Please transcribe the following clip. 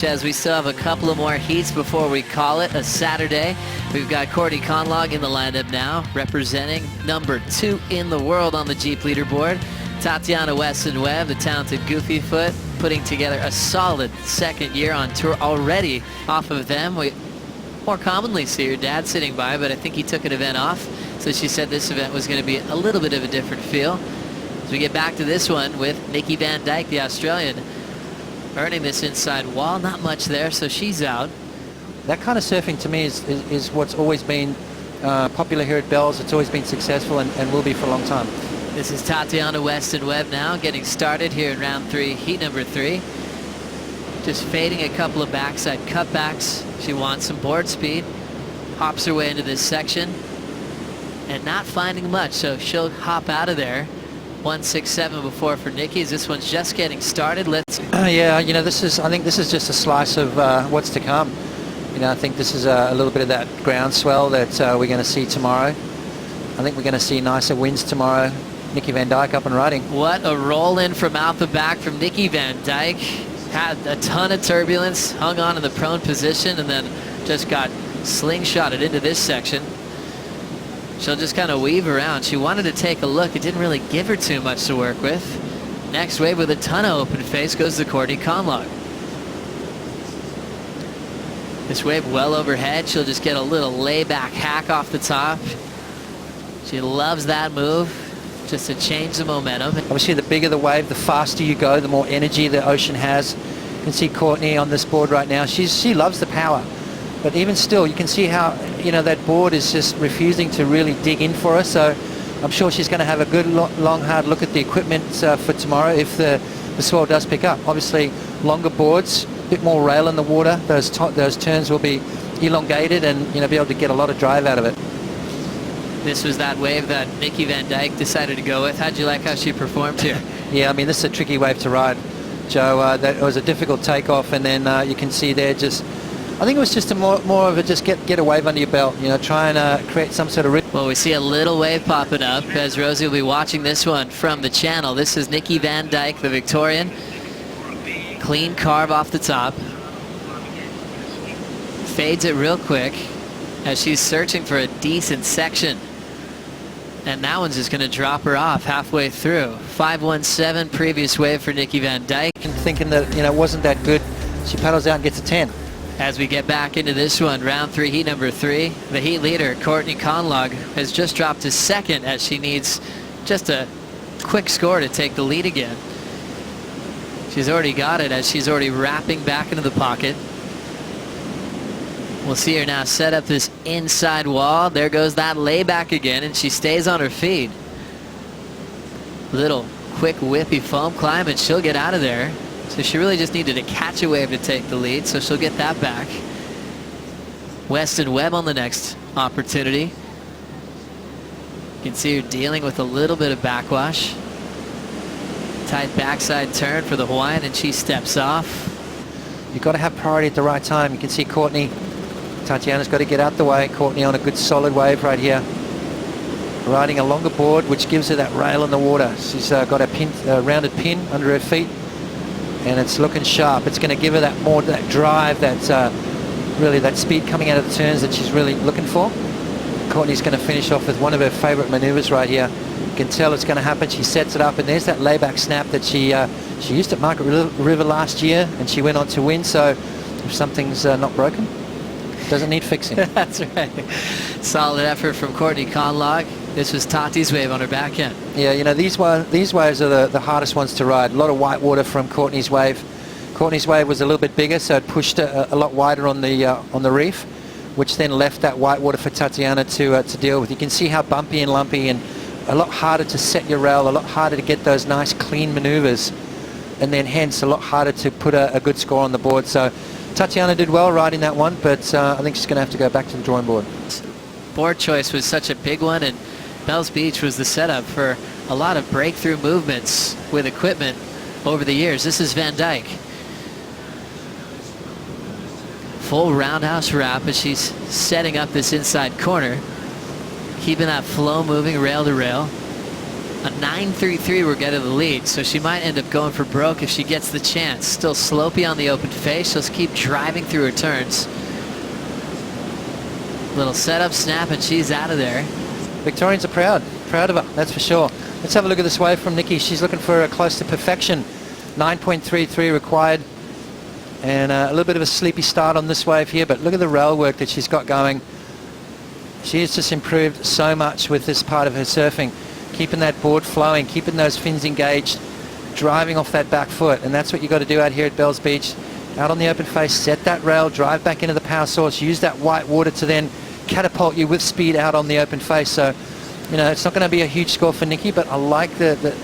As we still have a couple of more heats before we call it a Saturday. We've got Courtney Conlogue in the lineup now, representing number 2 in the world on the Jeep leaderboard. Tatiana Weston-Webb, the talented Goofy Foot, putting together a solid second year on tour already off of them. We more commonly see her dad sitting by, but I think he took an event off, so she said this event was going to be a little bit of a different feel. As we get back to this one with Nikki Van Dijk, the Australian, earning this inside wall. Not much there, so she's out. That kind of surfing to me is what's always been popular here at Bell's. It's always been successful and will be for a long time. This is Tatiana Weston-Webb now getting started here in round 3, heat number 3. Just fading a couple of backside cutbacks. She wants some board speed. Hops her way into this section and not finding much, so she'll hop out of there. 167 before for Nikki. This one's just getting started. Let's yeah, you know, I think this is just a slice of what's to come. You know, I think this is a little bit of that groundswell that we're going to see tomorrow. I think we're going to see nicer winds tomorrow. Nikki Van Dijk up and riding. What a roll in from out the back from Nikki Van Dijk. Had a ton of turbulence, hung on in the prone position, and then just got slingshotted into this section. She'll just kind of weave around. She wanted to take a look. It didn't really give her too much to work with. Next wave with a ton of open face goes to Courtney Conlogue. This wave well overhead. She'll just get a little layback hack off the top. She loves that move, just to change the momentum. Obviously, the bigger the wave, the faster you go, the more energy the ocean has. You can see Courtney on this board right now. She loves the power. But even still, you can see how, you know, that board is just refusing to really dig in for her. So I'm sure she's going to have a good, long, hard look at the equipment for tomorrow if the swell does pick up. Obviously, longer boards, a bit more rail in the water. Those turns will be elongated and, you know, be able to get a lot of drive out of it. This was that wave that Nikki Van Dijk decided to go with. How'd you like how she performed here? Yeah, I mean, this is a tricky wave to ride, Joe. That was a difficult takeoff, and then you can see there just, I think it was just more of a just get a wave under your belt, you know, try and create some sort of rhythm. Well, we see a little wave popping up as Rosie will be watching this one from the channel. This is Nikki Van Dijk, the Victorian. Clean carve off the top. Fades it real quick as she's searching for a decent section. And that one's just going to drop her off halfway through. 517 previous wave for Nikki Van Dijk. Thinking that, you know, it wasn't that good. She paddles out and gets a 10. As we get back into this one, round 3, heat number 3, the heat leader, Courtney Conlogue, has just dropped to second as she needs just a quick score to take the lead again. She's already got it as she's already wrapping back into the pocket. We'll see her now set up this inside wall. There goes that layback again, and she stays on her feet. Little quick whippy foam climb, and she'll get out of there. So she really just needed to catch a wave to take the lead, so she'll get that back. Weston-Webb on the next opportunity. You can see her dealing with a little bit of backwash. Tight backside turn for the Hawaiian, and she steps off. You've got to have priority at the right time. You can see Courtney. Tatiana's got to get out the way. Courtney on a good solid wave right here. Riding a longer board, which gives her that rail in the water. She's got a rounded pin under her feet, and it's looking sharp. It's going to give her that drive, really that speed coming out of the turns that she's really looking for. Courtney's going to finish off with one of her favorite maneuvers right here. You can tell it's going to happen. She sets it up, and there's that layback snap that she used at Market River last year, and she went on to win. So if something's not broken, doesn't need fixing. That's right. Solid effort from Courtney Conlogue. This was Tati's wave on her backhand. Yeah, you know, these waves are the hardest ones to ride. A lot of white water from Courtney's wave. Courtney's wave was a little bit bigger, so it pushed a lot wider on the reef, which then left that white water for Tatiana to deal with. You can see how bumpy and lumpy, and a lot harder to set your rail, a lot harder to get those nice clean maneuvers, and then hence a lot harder to put a good score on the board. So Tatiana did well riding that one, but I think she's going to have to go back to the drawing board. Board choice was such a big one, and Bells Beach was the setup for a lot of breakthrough movements with equipment over the years. This is Van Dijk. Full roundhouse wrap as she's setting up this inside corner, keeping that flow moving rail to rail. A 9.33 will get her the lead, so she might end up going for broke if she gets the chance. Still slopey on the open face. She'll keep driving through her turns. Little setup, snap, and she's out of there. Victorians are proud of her, that's for sure. Let's have a look at this wave from Nikki. She's looking for close to perfection. 9.33 required, and a little bit of a sleepy start on this wave here, but look at the rail work that she's got going. She has just improved so much with this part of her surfing, keeping that board flowing, keeping those fins engaged, driving off that back foot, and that's what you got to do out here at Bells Beach. Out on the open face, set that rail, drive back into the power source, use that white water to then catapult you with speed out on the open face. So, you know, it's not going to be a huge score for Nikki, but I like the